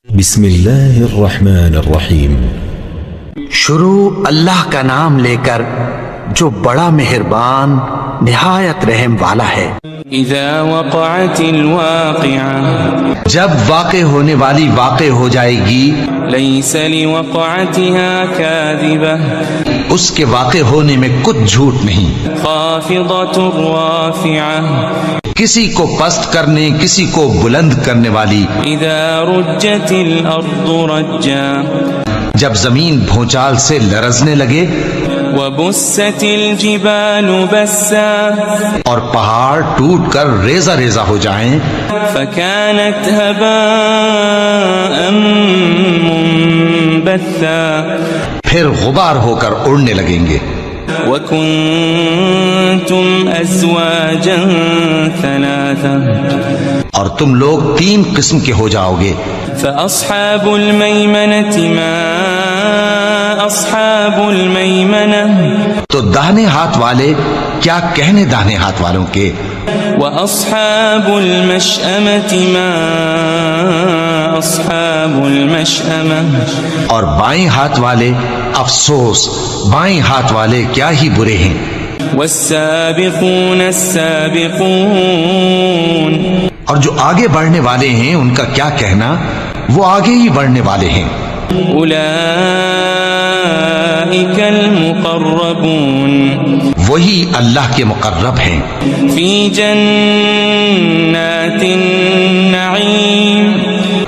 بسم اللہ الرحمن الرحیم۔ شروع اللہ کا نام لے کر جو بڑا مہربان نہایت رحم والا ہے۔ اذا وقعت الواقعہ، جب واقع ہونے والی واقع ہو جائے گی، لیس لوقعتها کاذبہ، اس کے واقع ہونے میں کچھ جھوٹ نہیں، خافضۃ رافعہ، کسی کو پست کرنے کسی کو بلند کرنے والی۔ اذا رجت الارض رجا، جب زمین بھونچال سے لرزنے لگے، وبست الجبال بسا، اور پہاڑ ٹوٹ کر ریزہ ریزہ ہو جائیں، فكانت هباء منبثا، پھر غبار ہو کر اڑنے لگیں گے۔ وكنتم ازواجا ثلاثا، اور تم لوگ تین قسم کے ہو جاؤ گے۔ فأصحاب الميمنة ما أصحاب الميمنة، تو داہنے ہاتھ والے کیا کہنے داہنے ہاتھ والوں کے، وأصحاب المشأمة ما أصحاب المشأمة، اور بائیں ہاتھ والے افسوس بائیں ہاتھ والے کیا ہی برے ہیں۔ والسابقون السابقون، اور جو آگے بڑھنے والے ہیں ان کا کیا کہنا، وہ آگے ہی بڑھنے والے ہیں۔ أولئك المقربون، وہی اللہ کے مقرب ہیں، في جنات النعيم،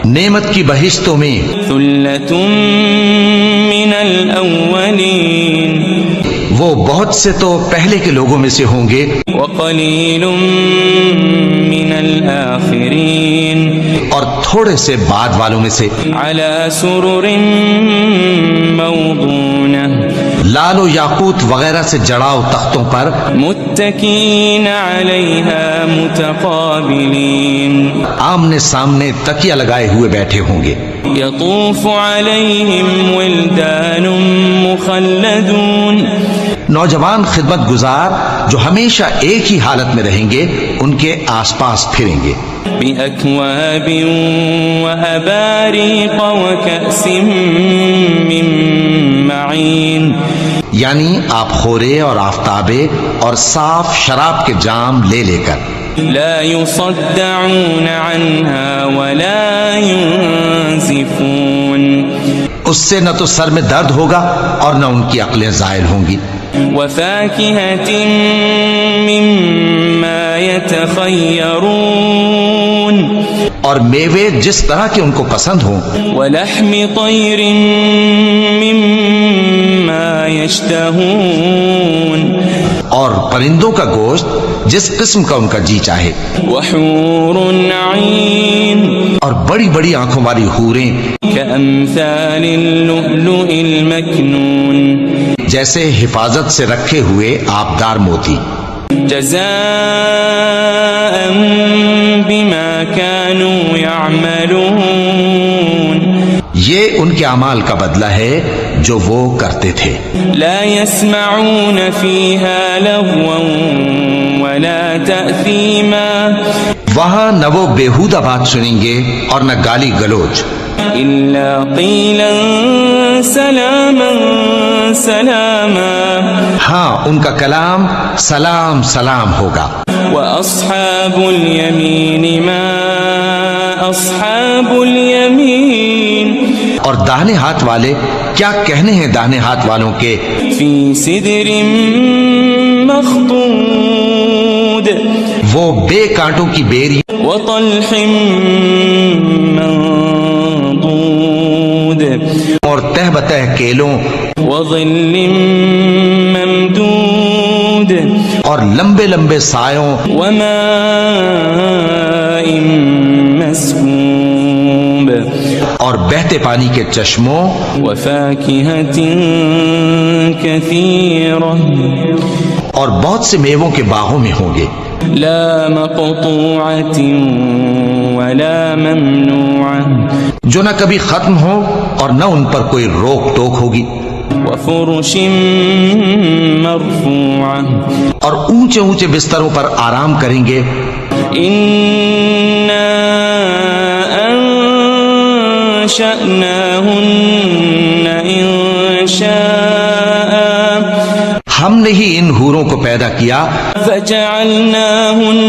نعمت کی بہشتوں میں۔ ثلة من الأولين، وہ بہت سے تو پہلے کے لوگوں میں سے ہوں گے، وقليل من الآخرين، اور تھوڑے سے بعد والوں میں سے۔ على سرر موضونة، لال و یاقوت وغیرہ سے جڑاؤ تختوں پر، متكئين عليها متقابلين، آمنے سامنے تکیہ لگائے ہوئے بیٹھے ہوں گے۔ يطوف عليهم ولدان مخلدون، نوجوان خدمت گزار جو ہمیشہ ایک ہی حالت میں رہیں گے ان کے آس پاس پھریں گے۔ بأكواب وأباريق وكأس من معين، یعنی آپ خورے اور آفتابے اور صاف شراب کے جام لے لے کر۔ لا يصدعون عنها ولا ينزفون، اس سے نہ تو سر میں درد ہوگا اور نہ ان کی عقلیں زائل ہوں گی۔ وفاكهة مما يتخيرون، اور میوے جس طرح کے ان کو پسند ہوں، ولحم طير مما يشتهون، اور پرندوں کا گوشت جس قسم کا ان کا جی چاہے، وحور عين، اور بڑی بڑی آنکھوں والی حوریں كأمثال اللؤلؤ المكنون، جیسے حفاظت سے رکھے ہوئے آبدار موتی۔ جزاء بما كانوا يعملون، یہ ان کے اعمال کا بدلہ ہے جو وہ کرتے تھے۔ لا يسمعون فيها لغوا ولا تأثيما، وہاں نہ وہ بیہودہ بات سنیں گے اور نہ گالی گلوچ، إلا قيلا سلاما سلاما، ہاں ان کا کلام سلام سلام ہوگا۔ وأصحاب اليمين ما أصحاب اليمين، اور داہنے ہاتھ والے کیا کہنے ہیں داہنے ہاتھ والوں کے، في سدر مخضود، وہ بے کانٹوں کی بیری وطلح منضود، اور تہ بتہ کیلوں وظل ممدود، اور لمبے لمبے سایوں، وماء مسكوب، اور بہتے پانی کے چشموں، وفاكهة كثيرة، اور بہت سے میووں کے باغوں میں ہوں گے۔ لا مقطوعة ولا ممنوعة، جو نہ کبھی ختم ہو اور نہ ان پر کوئی روک ٹوک ہوگی۔ وفرش مرفوعة، اور اونچے اونچے بستروں پر آرام کریں گے۔ إنا أنشأناهن إنشاء ہم نے ہی ان حوروں کو پیدا کیا فجعلناهن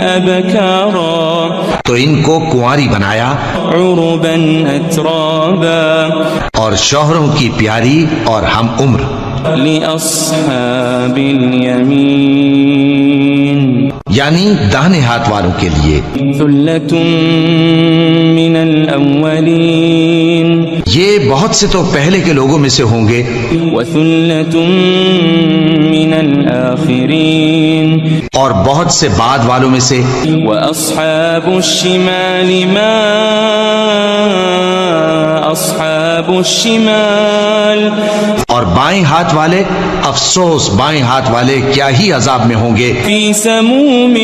أبكارا تو ان کو کنواری بنایا عربا أترابا اور شوہروں کی پیاری اور ہم عمر لأصحاب اليمين یعنی داہنے ہاتھ والوں کے لیے ثلة من الأولين یہ بہت سے تو پہلے کے لوگوں میں سے ہوں گے وثلة من الآخرين اور بہت سے بعد والوں میں سے وأصحاب الشمال ما أصحاب الشمال اور بائیں ہاتھ والے افسوس بائیں ہاتھ والے کیا ہی عذاب میں ہوں گے في سموم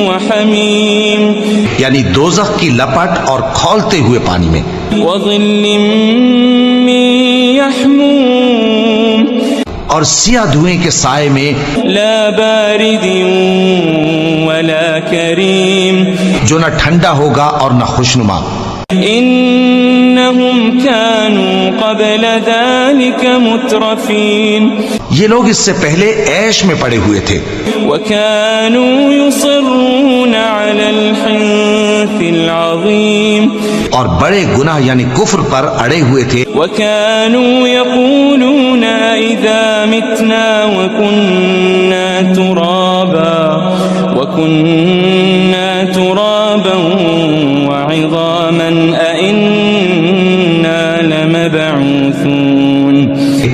وحميم یعنی دوزخ کی لپٹ اور کھولتے ہوئے پانی میں وظل من يحموم اور سیاہ دھوئیں کے سائے میں لا بارد ولا كريم جو نہ ٹھنڈا ہوگا اور نہ خوشنما إنهم كانوا قبل ذلك مترفين یہ لوگ اس سے پہلے عیش میں پڑے ہوئے تھے وكانوا يصرون على الحنث العظيم اور بڑے گناہ یعنی کفر پر اڑے ہوئے تھے وكانوا يقولون إذا متنا وكنا ترابا وعظاما أئنا لمبعوثون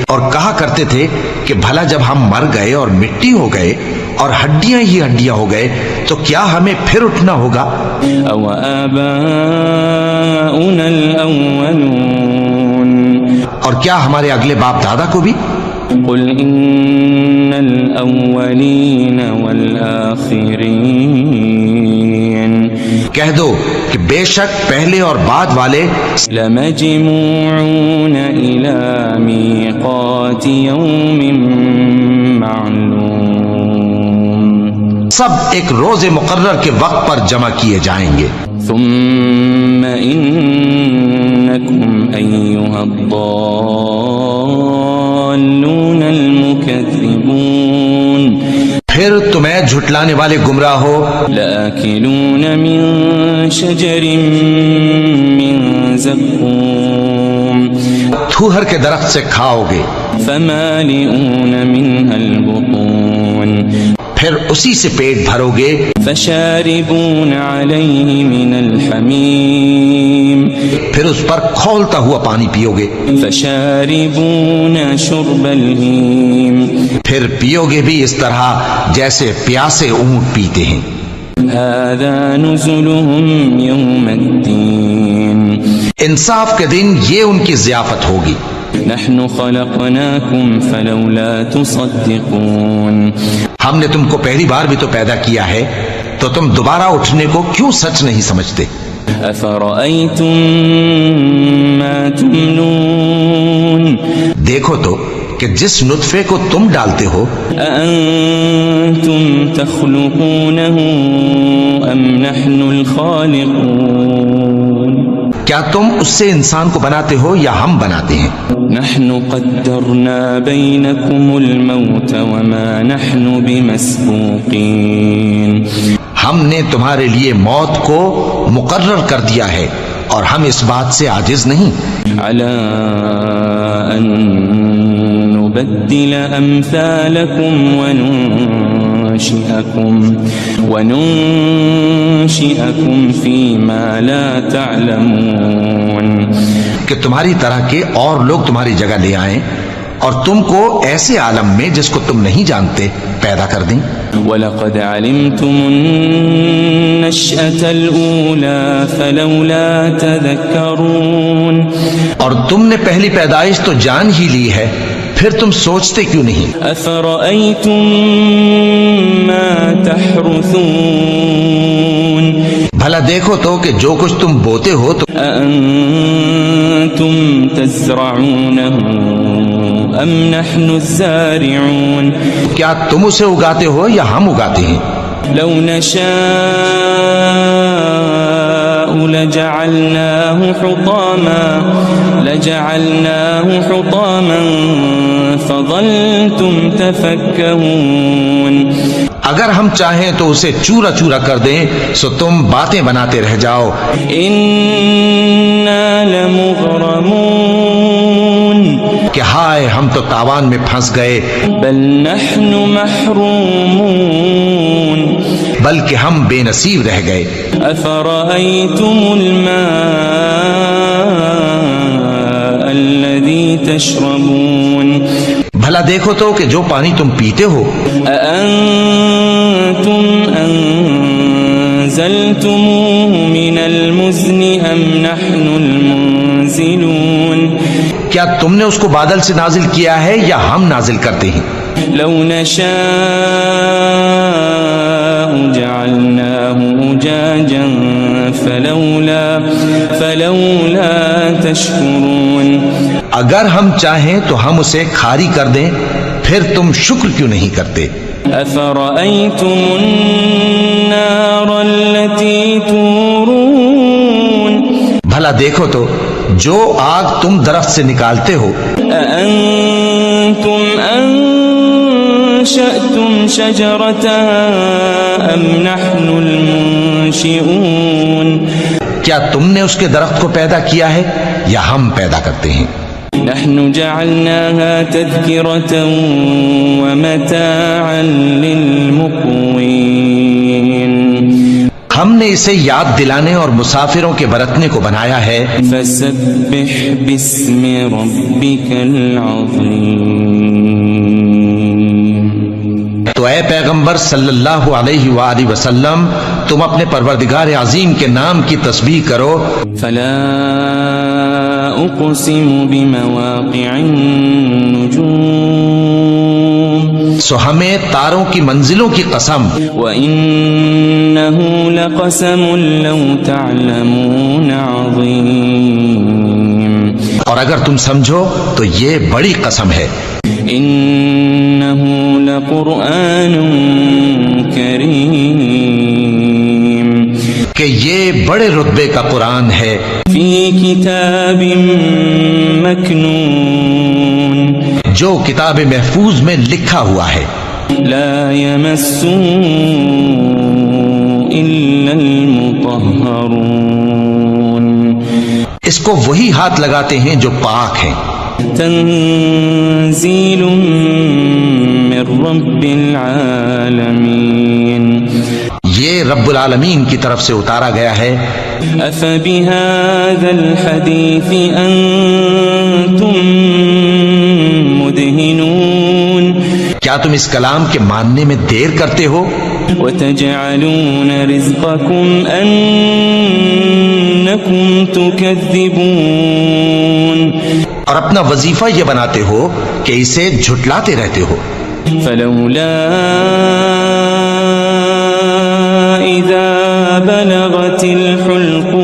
اور کہا کرتے تھے کہ بھلا جب ہم مر گئے اور مٹی ہو گئے اور ہڈیاں ہی ہڈیاں ہو گئے تو کیا ہمیں پھر اٹھنا ہوگا أو آباؤنا الأولون اور کیا ہمارے اگلے باپ دادا کو بھی قل إن الأولين والآخرين کہہ دو کہ بے شک پہلے اور بعد والے لمجموعون إلى ميقات يوم معلوم سب ایک روز مقرر کے وقت پر جمع کیے جائیں گے ثم إنكم أيها الضالون المكذبون پھر تمہیں جھٹلانے والے گمراہ ہو لآكلون من شجر من زقوم تھوہر کے درخت سے کھاؤ گے فمالئون منها البطون پھر اسی سے پیٹ بھرو گے فشاربون عليه من الحميم پھر اس پر کھولتا ہوا پانی پیو گے فشاربون شرب الهيم پھر پیو گے بھی اس طرح جیسے پیاسے اونٹ پیتے ہیں هذا نزلهم يوم الدين انصاف کے دن یہ ان کی ضیافت ہوگی نحن خلقناكم فلولا تصدقون ہم نے تم کو پہلی بار بھی تو پیدا کیا ہے تو تم دوبارہ اٹھنے کو کیوں سچ نہیں سمجھتے أفرأيتم ما تمنون دیکھو تو کہ جس نطفے کو تم ڈالتے ہو أأنتم تخلقونه أم نحن الخالقون کیا تم اس سے انسان کو بناتے ہو یا ہم بناتے ہیں نحن قدرنا بينكم الموت وما نحن بمسبوقين ہم نے تمہارے لیے موت کو مقرر کر دیا ہے اور ہم اس بات سے عاجز نہیں على أن نبدل أمثالكم وننشئكم فيما لا تعلمون کہ تمہاری طرح کے اور لوگ تمہاری جگہ لے آئیں اور تم کو ایسے عالم میں جس کو تم نہیں جانتے پیدا کر دیں وَلَقَدْ عَلِمْتُمُ النَّشْأَةَ الْأُولَى فَلَوْلَا تَذَكَّرُونَ اور تم نے پہلی پیدائش تو جان ہی لی ہے پھر تم سوچتے کیوں نہیں أَفَرَأَيْتُم مَّا تَحْرُثُونَ بھلا دیکھو تو کہ جو کچھ تم بوتے ہو تو أَأَنتُمْ تَزْرَعُونَهُ أَمْ نَحْنُ الزَّارِعُونَ کیا تم اسے اگاتے ہو یا ہم اگاتے ہیں لو نشاء لجعلناه حطاما فظلتم تفكهون. اگر ہم چاہیں تو اسے چورا چورا کر دیں سو تم باتیں بناتے رہ جاؤ. انا لمغرمون. کہ ہائے ہم تو تاوان میں پھنس گئے. بل نحن محرومون. بلکہ ہم بے نصیب رہ گئے. افرأيتم الماء الذي تشربون. بھلا دیکھو تو کہ جو پانی تم پیتے ہو. أأنتم أنزلتموه من المزن أم نحن المنزلون. کیا تم نے اس کو بادل سے نازل کیا ہے یا ہم نازل کرتے ہیں؟ لو نشاء جعلناه أجاجا فلولا تشكرون. اگر ہم چاہیں تو ہم اسے کھاری کر دیں پھر تم شکر کیوں نہیں کرتے؟ أفرأيتم النار التي تورون. بھلا دیکھو تو جو آگ تم درخت سے نکالتے ہو. أأنتم أنشأتم شجرتها أم نحن المنشئون. کیا تم نے اس کے درخت کو پیدا کیا ہے یا ہم پیدا کرتے ہیں؟ نحن جعلناها تذكرة ومتاعا للمقوين. ہم نے اسے یاد دلانے اور مسافروں کے برتنے کو بنایا ہے. فسبح باسم ربك العظيم. تو اے پیغمبر صلی اللہ علیہ وآلہ وسلم تم اپنے پروردگار عظیم کے نام کی تسبیح کرو. فلا اقسم بمواقع النجوم. سو ہمیں تاروں کی منزلوں کی قسم. وَإِنَّهُ لَقَسَمٌ لَوْ تَعْلَمُونَ عَظِيمٌ. اور اگر تم سمجھو تو یہ بڑی قسم ہے. إِنَّهُ لَقُرْآنٌ كَرِيمٌ. کہ یہ بڑے رتبے کا قرآن ہے. فِي كِتَابٍ مَكْنُونٍ. جو کتاب محفوظ میں لکھا ہوا ہے. لا يمسه إلا المطهرون. اس کو وہی ہاتھ لگاتے ہیں جو پاک ہیں. تنزيل من رب العالمين. یہ رب العالمین کی طرف سے اتارا گیا ہے. أفبهذا الحديث أنتم مدهنون. کیا تم اس کلام کے ماننے میں دیر کرتے ہو؟ وتجعلون رزقكم أنكم تكذبون. اور اپنا وظیفہ یہ بناتے ہو کہ اسے جھٹلاتے رہتے ہو. فلولا إذا بلغت الحلقوم.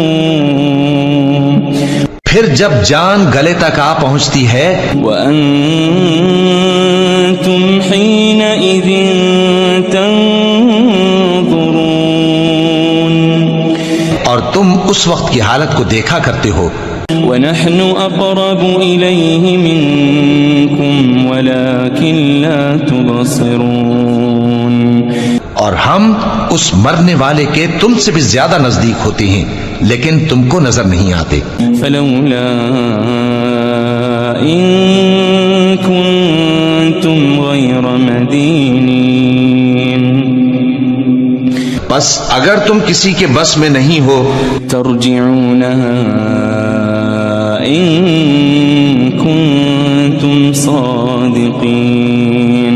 پھر جب جان گلے تک آ پہنچتی ہے. وأنتم حينئذ تنظرون. اور تم اس وقت کی حالت کو دیکھا کرتے ہو. ونحن أقرب إليه منكم ولكن لا تبصرون. اور ہم اس مرنے والے کے تم سے بھی زیادہ نزدیک ہوتے ہیں لیکن تم کو نظر نہیں آتے. فلولا إن كنتم غير مدينين. بس اگر تم کسی کے بس میں نہیں ہو ترجعونها إن كنتم صادقين.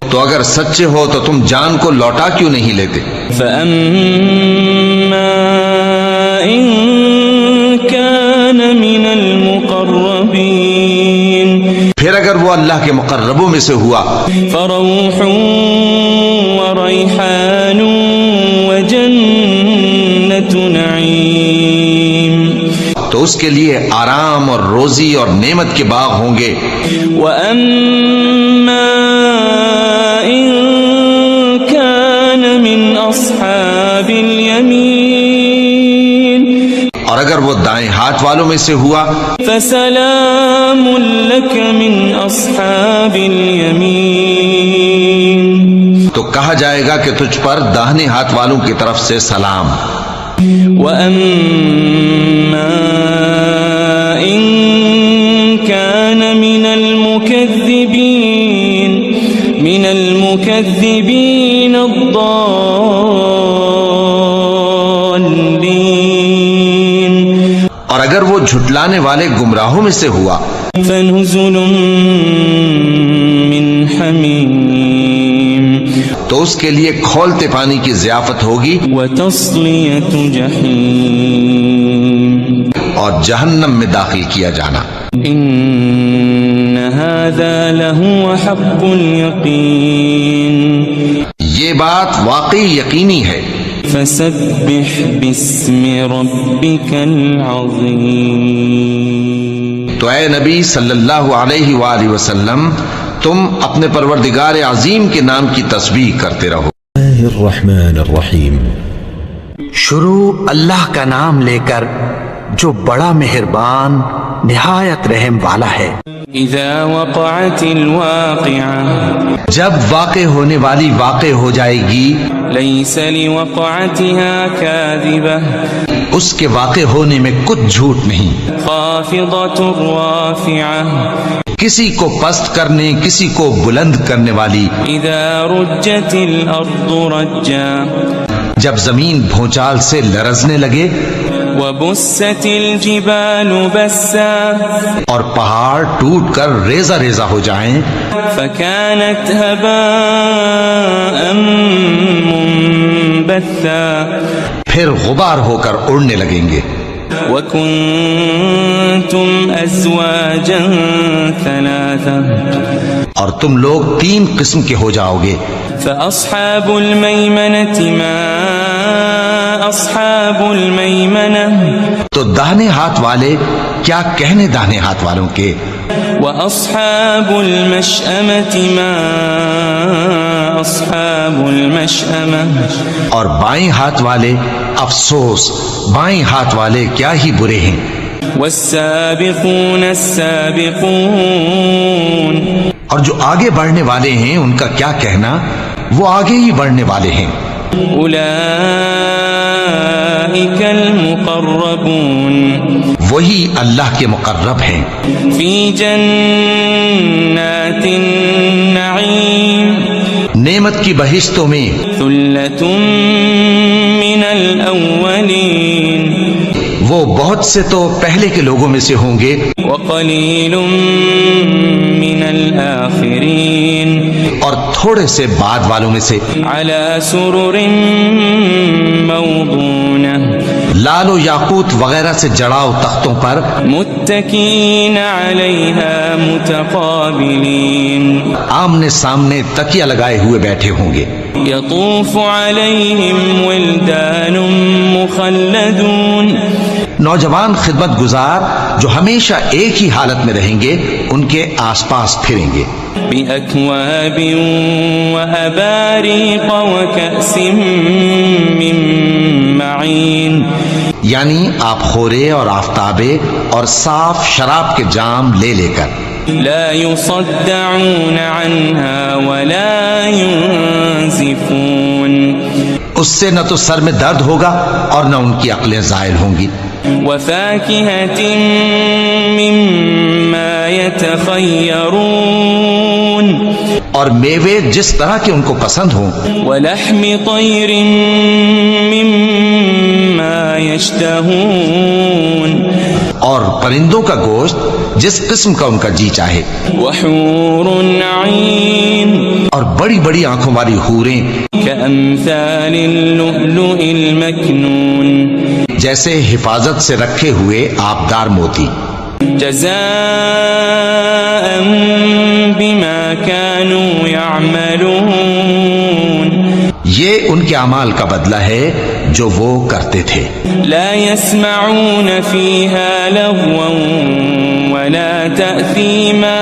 تو اگر سچے ہو تو تم جان کو لوٹا کیوں نہیں لیتے؟ فأما إن كان من المقربين. پھر اگر وہ اللہ کے مقربوں میں سے ہوا فروح وريحان وجنة نعيم. تو اس کے لیے آرام اور روزی اور نعمت کے باغ ہوں گے. وأما إن كان من أصحاب اليمين. دائیں ہاتھ والوں میں سے ہوا فسلام لك من أصحاب اليمين تو کہا جائے گا کہ تجھ پر داہنے ہاتھ والوں کی طرف سے سلام. وأما إن كان من المكذبين الضالين اور اگر وہ جھٹلانے والے گمراہوں میں سے ہوا فنزل من حمیم تو اس کے لیے کھولتے پانی کی ضیافت ہوگی وتصلیۃ جحیم اور جہنم میں داخل کیا جانا. ان هذا لهو حق اليقین یہ بات واقعی یقینی ہے. فسبح باسم ربك العظیم تو اے نبی صلی اللہ علیہ وآلہ وسلم تم اپنے پروردگار عظیم کے نام کی تسبیح کرتے رہو. الله الرحمن الرحيم. شروع اللہ کا نام لے کر جو بڑا مہربان نہایت رحم والا ہے. اذا وقعت الواقعہ جب واقع ہونے والی واقع ہو جائے گی لیس لوقعتها کاذبہ اس کے واقع ہونے میں کچھ جھوٹ نہیں. خافضۃ رافعہ کسی کو پست کرنے کسی کو بلند کرنے والی. اذا رجت الارض رجا جب زمین بھونچال سے لرزنے لگے وبست الجبال بسا اور پہاڑ ٹوٹ کر ریزہ ریزہ ہو جائیں فكانت هباء منبثا پھر غبار ہو کر اڑنے لگیں گے. وكنتم ازواجا ثلاثا اور تم لوگ 3 قسم کے ہو جاؤ گے. فأصحاب المیمنة ما اصحاب المیمنة تو داہنے ہاتھ والے کیا کہنے داہنے ہاتھ والوں کے. واصحاب المشأمة ما اصحاب المشأمة اور بائیں ہاتھ والے افسوس بائیں ہاتھ والے کیا ہی برے ہیں. والسابقون السابقون اور جو آگے بڑھنے والے ہیں ان کا کیا کہنا وہ آگے ہی بڑھنے والے ہیں. اولئک المقربون وہی اللہ کے مقرب ہیں. فی جنات النعیم نعمت کی بہشتوں میں. ثلۃ من الاولین وہ بہت سے تو پہلے کے لوگوں میں سے ہوں گے. وقلیل من الآخرین اور تھوڑے سے بعد والوں میں سے. علی سرر موضونہ لال و یاقوت وغیرہ سے جڑاؤ تختوں پر. متکئین علیہا متقابلین آمنے سامنے تکیہ لگائے ہوئے بیٹھے ہوں گے. یطوف علیہم ولدان مخلدون نوجوان خدمت گزار جو ہمیشہ ایک ہی حالت میں رہیں گے ان کے آس پاس پھریں گے. بأکواب وأباریق وکأس من معین یعنی آپ خورے اور آفتابے اور صاف شراب کے جام لے لے کر. لا يصدعون عنها ولا ينزفون اس سے نہ تو سر میں درد ہوگا اور نہ ان کی عقلیں زائل ہوں گی. وفاكهة مما يتخيرون اور میوے جس طرح کے ان کو پسند ہوں. ولحم طير مما يشتهون اور پرندوں کا گوشت جس قسم کا ان کا جی چاہے. وحور عين اور بڑی بڑی آنکھوں والی حوریں كأمثال اللؤلؤ المكنون جیسے حفاظت سے رکھے ہوئے آبدار موتی. جزاء بما كانوا يعملون یہ ان کے اعمال کا بدلہ ہے جو وہ کرتے تھے. لا يسمعون فيها لغوا ولا تأثيما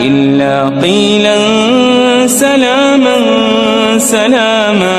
إلا قيلا سلاما سلاما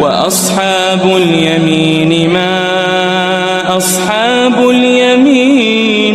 وأصحاب اليمين ما أصحاب اليمين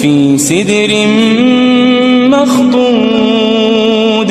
في سدر مخضود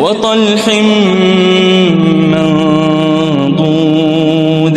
وطلح منضود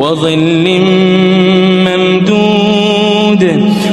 وظل ممدود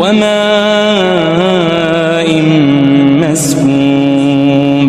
وماء مسكوب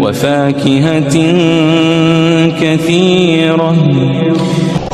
وفاكهة كثيرة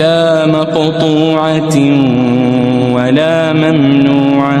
لا مقطوعة ولا ممنوعة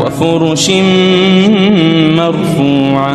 وفرش مرفوعة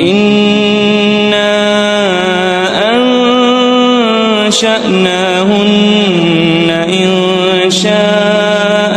إنا أنشأناهن إنشاء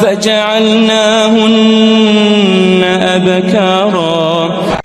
فجعلناهن أبكارا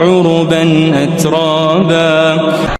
عربا أترابا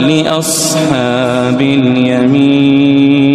لأصحاب اليمين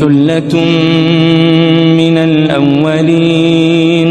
ثلة من الأولين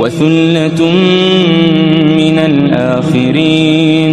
وثلة من الآخرين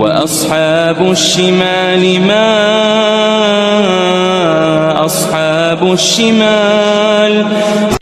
وأصحاب الشمال ما أصحاب الشمال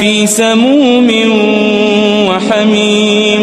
في سموم وحميم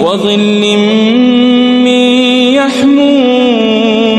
وظل من يحموم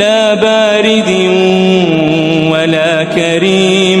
لا بارد ولا كريم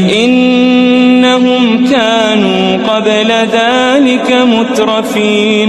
إنهم كانوا قبل ذلك مترفين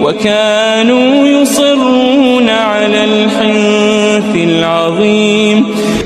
وكانوا يصرون على الحنث العظيم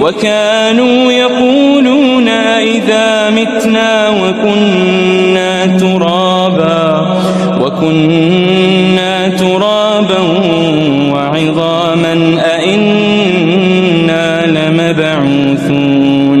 وكانوا يقولون إذا متنا وكنا ترابا وعظاما أئنا لمبعوثون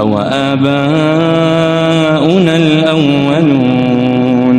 أو آباؤنا الأولون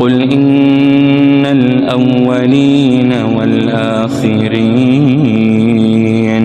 قل إن الأولين والآخرين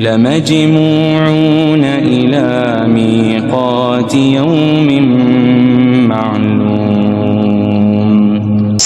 لمجموعون إلى ميقات يوم معلوم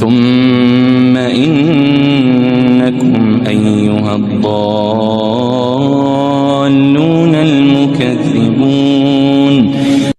ثم إنكم أيها الضالون المكذبون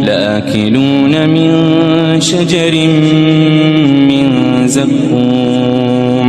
لآكلون من شجر من زقوم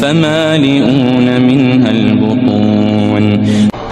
فمالئون منها البطون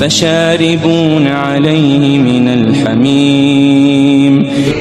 فشاربون عليه من الحميم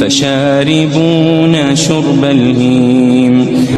فشاربون شرب الهيم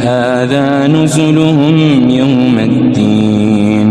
هذا نزلهم يوم الدين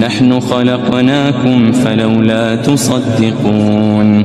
نحن خلقناكم فلولا تصدقون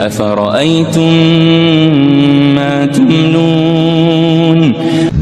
أفرأيتم ما تمنون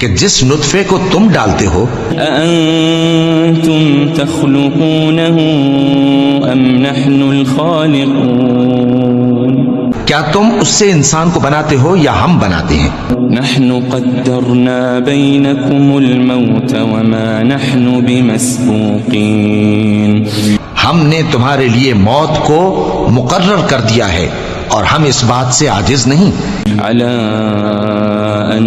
کہ جس نطفے کو تم ڈالتے ہو أأنتم تخلقونه أم نحن الخالقون کیا تم اس سے انسان کو بناتے ہو یا ہم بناتے ہیں؟ نحن قدرنا بينكم الموت وما نحن بمسبوقين ہم نے تمہارے لیے موت کو مقرر کر دیا ہے اور ہم اس بات سے عاجز نہیں على أن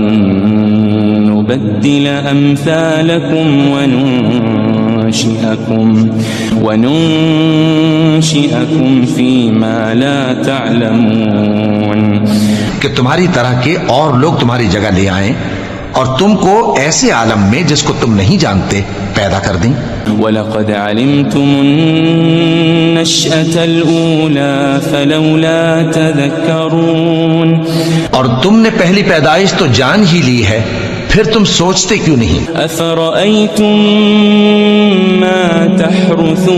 نبدل أمثالكم وننشئكم فيما لا تعلمون کہ تمہاری طرح کے اور لوگ تمہاری جگہ لے آئیں اور تم کو ایسے عالم میں جس کو تم نہیں جانتے پیدا کر دیں وَلَقَدْ عَلِمْتُمُ النَّشْأَةَ الْأُولَى فَلَوْلَا تَذَكَّرُونَ اور تم نے پہلی پیدائش تو جان ہی لی ہے پھر تم سوچتے کیوں نہیں أَفَرَأَيْتُم مَّا تَحْرُثُونَ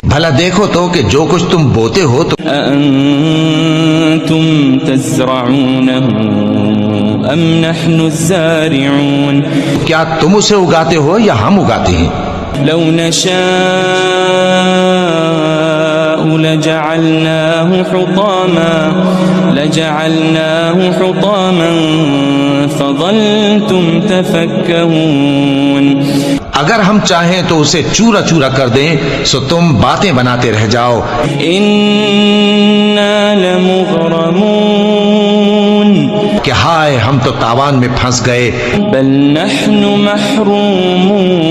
بھلا دیکھو تو کہ جو کچھ تم بوتے ہو تو أَأَنتُمْ تَزْرَعُونَهُ أَمْ نَحْنُ الزَّارِعُونَ کیا تم اسے اگاتے ہو یا ہم اگاتے ہیں لو نشاء لجعلناه حطاما فظلتم تفكهون اگر ہم چاہیں تو اسے چورا چورا کر دیں سو تم باتیں بناتے رہ جاؤ إنا لمغرمون کہ ہائے ہم تو تاوان میں پھنس گئے بل نحن محرومون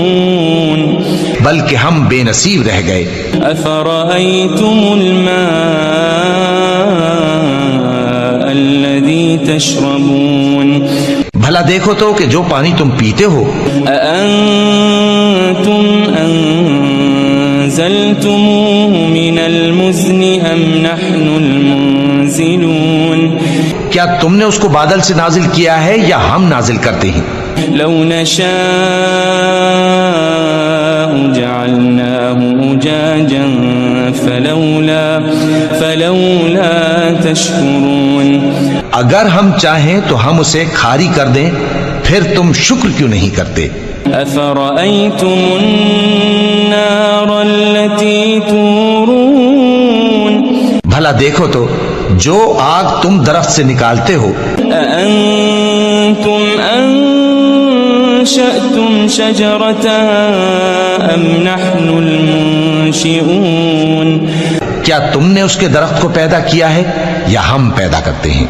بلکہ ہم بے نصیب رہ گئے أفرأيتم الماء الذي تشربون بھلا دیکھو تو کہ جو پانی تم پیتے ہو أأنتم أنزلتموه من المزن أم نحن المنزلون کیا تم نے اس کو بادل سے نازل کیا ہے یا ہم نازل کرتے ہیں لو نشاء جعلناه أجاجا فلولا تشكرون اگر ہم چاہیں تو ہم اسے کھاری کر دیں پھر تم شکر کیوں نہیں کرتے أفرأيتم النار التي تورون بھلا دیکھو تو جو آگ تم درخت سے نکالتے ہو أأنتم أنشأتم شجرتها أم نحن المنشئون کیا تم نے اس کے درخت کو پیدا کیا ہے یا ہم پیدا کرتے ہیں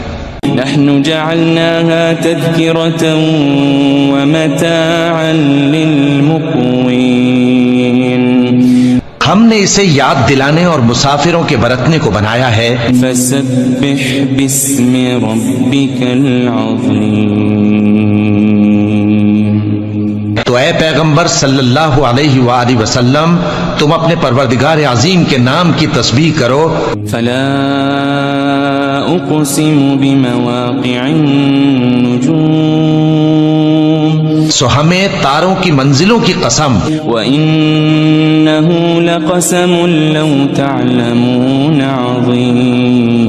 نحن جعلناها تذكرة ومتاعا للمقوين ہم نے اسے یاد دلانے اور مسافروں کے برتنے کو بنایا ہے فسبح باسم ربك العظيم تو اے پیغمبر صلی اللہ علیہ وآلہ وسلم تم اپنے پروردگار عظیم کے نام کی تسبیح کرو فلا أقسم بمواقع النجوم سو ہمیں تاروں کی منزلوں کی قسم وإنه لقسم لو تعلمون عظيم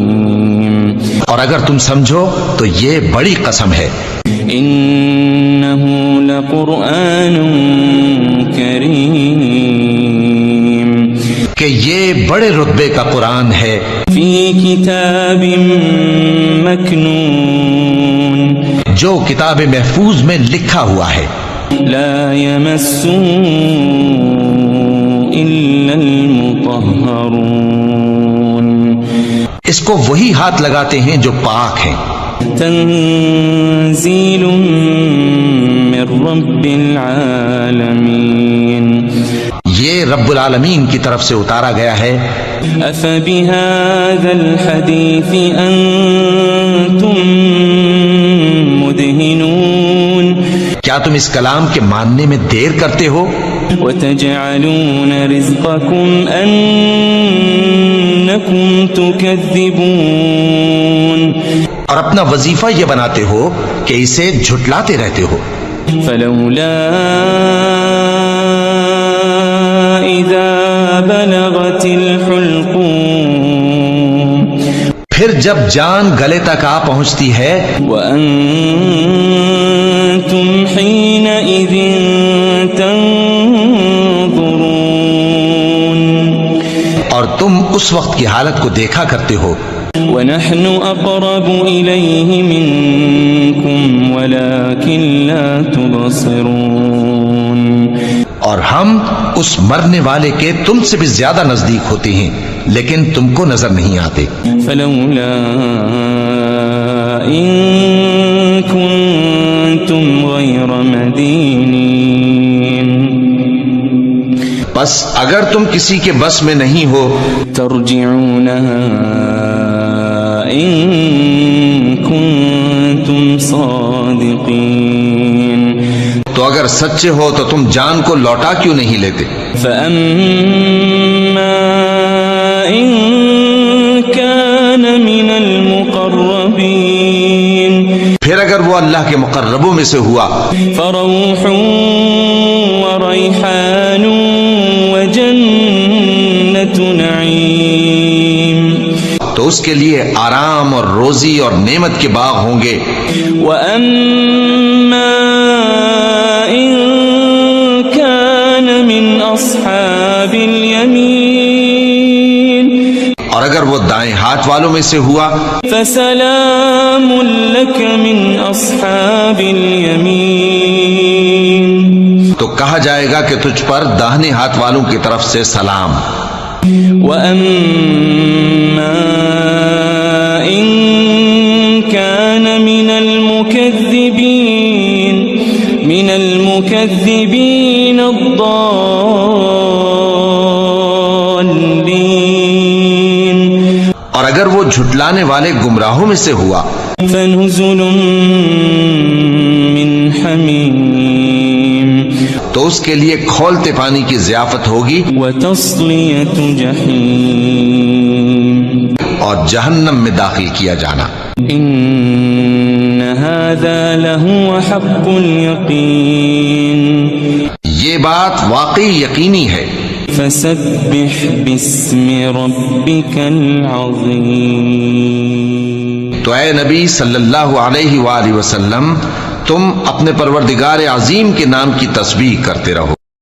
اور اگر تم سمجھو تو یہ بڑی قسم ہے إنه لقرآن كريم کہ یہ بڑے رتبے کا قرآن ہے في كتاب مكنون جو کتاب محفوظ میں لکھا ہوا ہے لا يمسه إلا المطهرون اس کو وہی ہاتھ لگاتے ہیں جو پاک ہیں تنزيل من رب العالمين یہ رب العالمین کی طرف سے اتارا گیا ہے أفبهذا الحديث أنتم مدهنون کیا تم اس کلام کے ماننے میں دیر کرتے ہو وتجعلون رزقكم أنكم تكذبون اور اپنا وظیفہ یہ بناتے ہو کہ اسے جھٹلاتے رہتے ہو فلولا إذا بلغت الحلقوم پھر جب جان گلے تک آ پہنچتی ہے وأنتم حينئذ تنظرون اور تم اس وقت کی حالت کو دیکھا کرتے ہو ونحن أقرب إليه منكم ولكن لا تبصرون اور ہم اس مرنے والے کے تم سے بھی زیادہ نزدیک ہوتے ہیں لیکن تم کو نظر نہیں آتے فلولا إن كنتم غير مدينين بس اگر تم کسی کے بس میں نہیں ہو ترجعونها إن كنتم صادقين تو اگر سچے ہو تو تم جان کو لوٹا کیوں نہیں لیتے فأما إن كان من المقربين پھر اگر وہ اللہ کے مقربوں میں سے ہوا فروح وريحان وجنة نعيم تو اس کے لیے آرام اور روزی اور نعمت کے باغ ہوں گے وأما إن كان من أصحاب اليمين اور اگر وہ دائیں ہاتھ والوں میں سے ہوا فسلام لك من أصحاب اليمين تو کہا جائے گا کہ تجھ پر داہنے ہاتھ والوں کی طرف سے سلام وأما إن كان من المكذبين الضالين اور اگر وہ جھٹلانے والے گمراہوں میں سے ہوا فنزل من حميم تو اس کے لیے کھولتے پانی کی ضیافت ہوگی وتصلية جحيم اور جہنم میں داخل کیا جانا إن هذا لهو حق اليقين یہ بات واقعی یقینی ہے فسبح باسم ربك العظيم تو اے نبی صلی اللہ علیہ وآلہ وسلم تم اپنے پروردگار عظیم کے نام کی تسبیح کرتے رہو